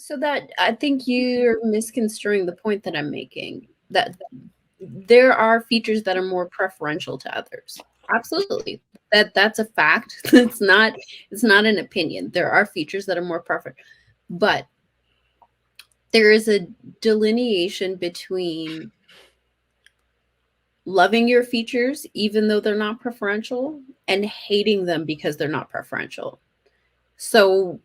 So that I think you're misconstruing the point that I'm making. That there are features that are more preferential to others. Absolutely. That's a fact. It's not an opinion. There are features that are more preferred. But there is a delineation between loving your features even though they're not preferential and hating them because they're not preferential. So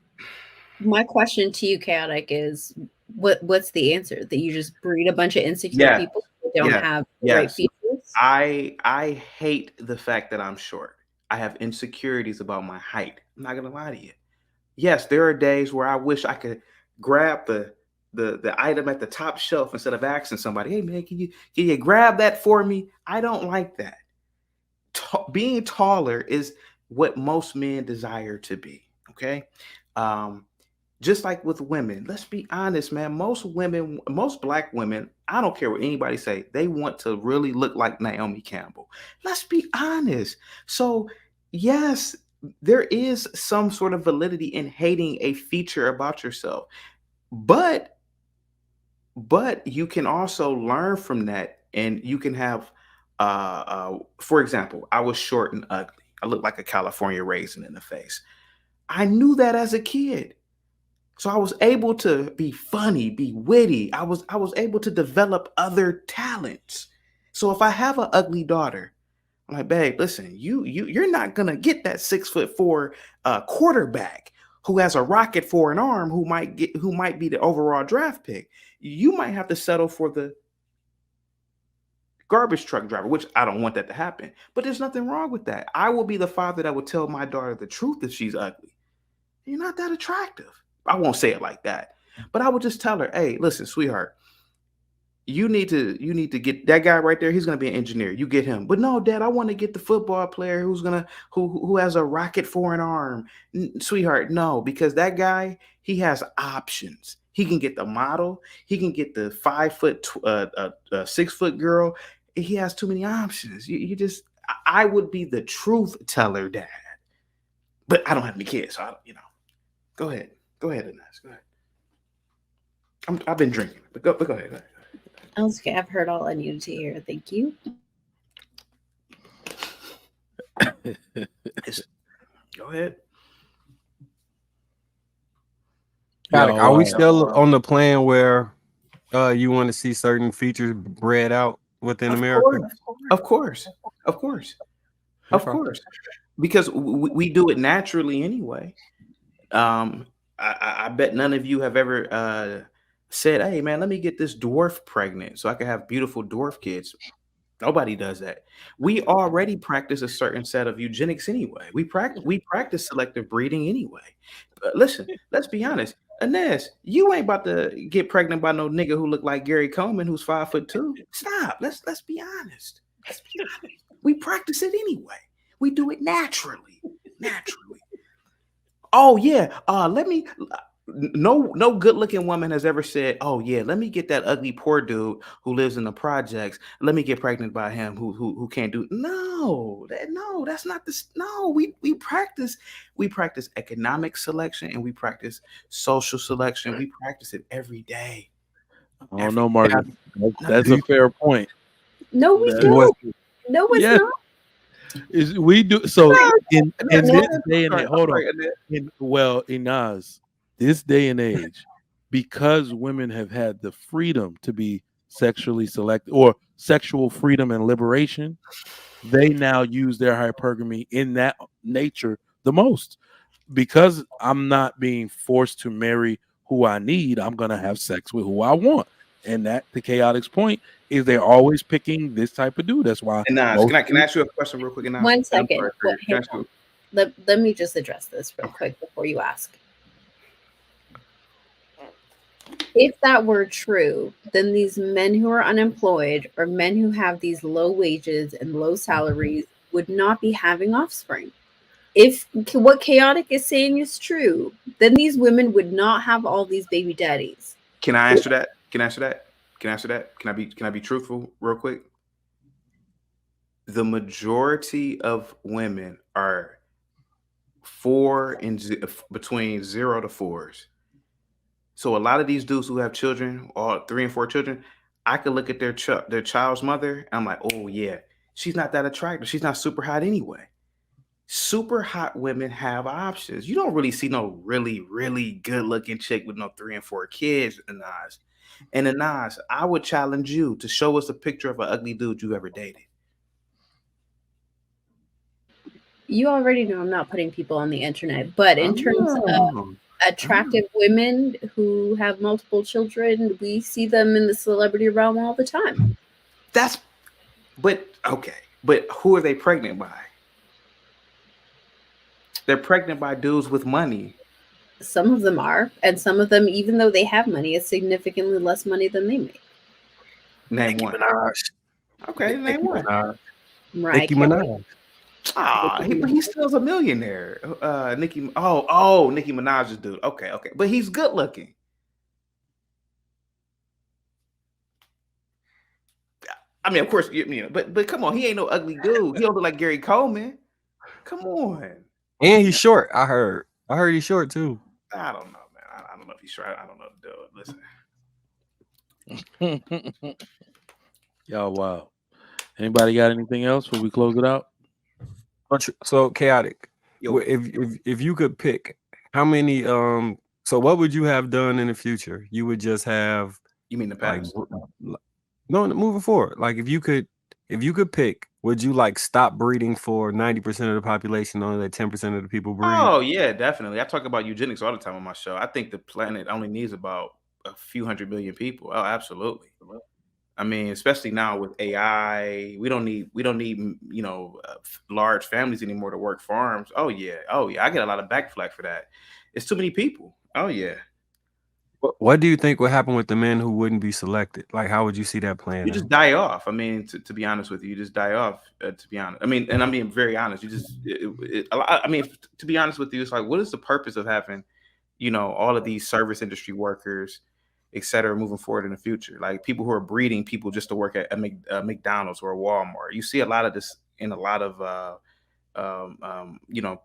my question to you, Chaotic, is what's the answer? That you just breed a bunch of insecure Yeah, people who don't yeah, have the right yes. features? I hate the fact that I'm short. I have insecurities about my height. I'm not gonna lie to you. Yes, there are days where I wish I could grab the item at the top shelf instead of asking somebody, "Hey man, can you grab that for me?" I don't like that. Being taller is what most men desire to be. Okay, um, just like with women, let's be honest, man. Most women, most black women, I don't care what anybody say, they want to really look like Naomi Campbell. Let's be honest. So yes, there is some sort of validity in hating a feature about yourself, but you can also learn from that, and you can have for example, I was short and ugly. I looked like a California raisin in the face. I knew that as a kid. So I was able to be funny, be witty. I was able to develop other talents. So if I have an ugly daughter, I'm like, babe, listen, you're not gonna get that 6'4" quarterback who has a rocket for an arm, who might be the overall draft pick. You might have to settle for the garbage truck driver, which I don't want that to happen. But there's nothing wrong with that. I will be the father that will tell my daughter the truth if she's ugly. You're not that attractive. I won't say it like that, but I would just tell her, hey, listen, sweetheart, you need to get that guy right there. He's gonna be an engineer. You get him. But no, Dad, I want to get the football player who has a rocket for an arm. Sweetheart, no, because that guy, he has options. He can get the model. He can get the 5 foot, 6 foot girl. He has too many options. You just, I would be the truth teller, Dad. But I don't have any kids, so go ahead. Go ahead, Ines. Go ahead. I've been drinking, but go ahead. Go ahead. Okay, I've heard all I needed to hear. Thank you. It's, go ahead. Like, Yo, are we still on the plan where you want to see certain features bred out within Of America? course, of course, of course, of Okay. course, because we do it naturally anyway. Um, I bet none of you have ever said, "Hey, man, let me get this dwarf pregnant so I can have beautiful dwarf kids." Nobody does that. We already practice a certain set of eugenics anyway. We practice selective breeding anyway. Listen, let's be honest. Inez, you ain't about to get pregnant by no nigga who look like Gary Coleman, who's 5'2". Stop. Let's be honest. Let's be honest. We practice it anyway. We do it naturally. Naturally. Oh yeah. Let me. No good looking woman has ever said, "Oh yeah, let me get that ugly poor dude who lives in the projects. Let me get pregnant by him who can't do." No, that's not this. No, we practice economic selection, and we practice social selection. We practice it every day. I don't Every know, Marcus. no, That's a fair point. No, we That, What? don't. No, it's yes, not. is we do so no, in no, this No. day and age. Hold on. sorry, Annette. Inaz, this day and age, because women have had the freedom to be sexually selected or sexual freedom and liberation, they now use their hypergamy in that nature the most. Because I'm not being forced to marry who I need, I'm gonna have sex with who I want. And that the chaotic's point is they're always picking this type of dude. That's why Nas, most can I ask you a question real quick, Nas? One I'm second. sorry, What, can I hang ask on. you? Let me just address this real Okay. quick before you ask. If that were true, then these men who are unemployed or men who have these low wages and low salaries would not be having offspring. If what Chaotic is saying is true, then these women would not have all these baby daddies. Can I answer that? Can I answer that? Can I answer that? Can I be truthful real quick? The majority of women are between 0 to 4s. So a lot of these dudes who have children, or 3 and 4 children, I could look at their child's mother, and I'm like, oh yeah, she's not that attractive. She's not super hot anyway. Super hot women have options. You don't really see no really, really good looking chick with no 3 and 4 kids, Anaz. And Anaz, I would challenge you to show us a picture of an ugly dude you ever dated. You already know I'm not putting people on the internet, but in terms of attractive women who have multiple children, we see them in the celebrity realm all the time. But who are they pregnant by? They're pregnant by dudes with money. Some of them are, and some of them, even though they have money, it's significantly less money than they make. Name one. Okay, name one. Nicki Minaj. But he still's a millionaire. Nicki Nicki Minaj's dude. Okay, but he's good looking. I mean, of course, but come on, he ain't no ugly dude. He don't look like Gary Coleman. Come on. And he's short. I heard he's short too. I don't know, man. I don't know if he's short. I don't know the dude. Listen. Y'all, wow. Anybody got anything else before we close it out? So chaotic. If you could pick how many so what would you have done in the future? You would just have, you mean the past? No, moving forward. Like if you could pick, would you like stop breeding for 90% of the population, only let 10% of the people breed? Oh yeah, definitely. I talk about eugenics all the time on my show. I think the planet only needs about a few hundred million people. Oh, absolutely. I mean, especially now with AI, we don't need large families anymore to work farms. Oh yeah, I get a lot of backflack for that. It's too many people. Oh yeah. What do you think would happen with the men who wouldn't be selected? Like, how would you see that playing? You just die off. I mean, to be honest with you, you just die off. To be honest, I mean, and I'm being very honest. You just, I mean, to be honest with you, it's like, what is the purpose of having, all of these service industry workers, et cetera, moving forward in the future? Like people who are breeding people just to work at a McDonald's or a Walmart. You see a lot of this in a lot of,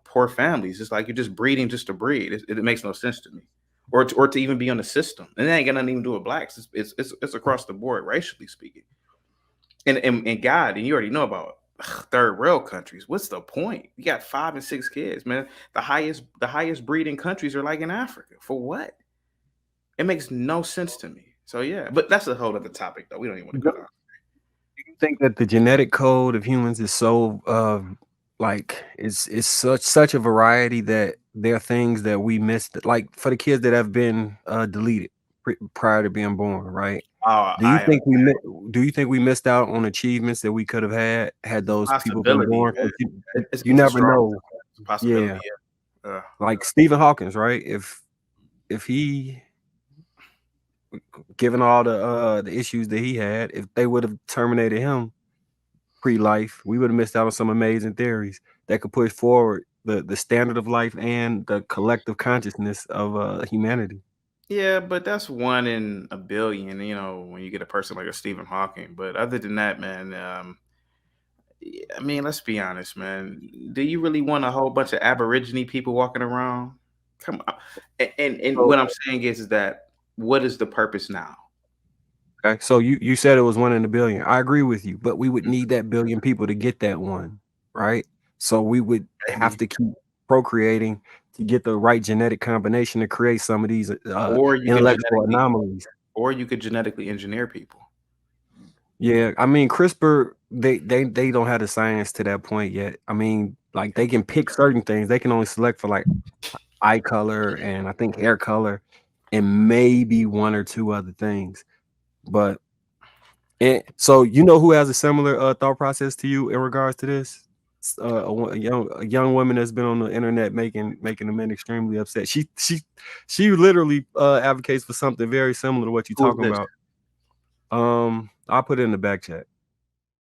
poor families. It's like you're just breeding just to breed. It makes no sense to me. Or to even be on the system, and that ain't got nothing to even do with blacks. It's across the board, racially speaking. And God, and you already know about third world countries. What's the point? You got 5 and 6 kids, man. The highest breeding countries are like in Africa. For what? It makes no sense to me. So yeah, but that's a whole other topic, though. We don't even want to go down. Do you think that the genetic code of humans is so it's such a variety that there are things that we missed, like for the kids that have been deleted prior to being born, right? Do you think we missed out on achievements that we could have had those people been born? You never know. Possibility. Yeah. Like Stephen Hawkins, right? If he, given all the issues that he had, if they would have terminated him pre-life, we would have missed out on some amazing theories that could push forward the standard of life and the collective consciousness of humanity. Yeah, but that's 1 in a billion, when you get a person like a Stephen Hawking. But other than that, man, I mean, let's be honest, man. Do you really want a whole bunch of Aborigine people walking around? Come on. And what I'm saying is that what is the purpose now? Okay, so you said it was 1 in a billion. I agree with you, but we would need that billion people to get that one, right? So we would have to keep procreating to get the right genetic combination to create some of these intellectual anomalies. Or you could genetically engineer people. Yeah, I mean, CRISPR, they don't have the science to that point yet. I mean, like they can pick certain things. They can only select for like eye color and I think hair color and maybe 1 or 2 other things. But so who has a similar thought process to you in regards to this? A young woman that's been on the internet making the men extremely upset. She literally advocates for something very similar to what you're talking about. I'll put it in the back chat.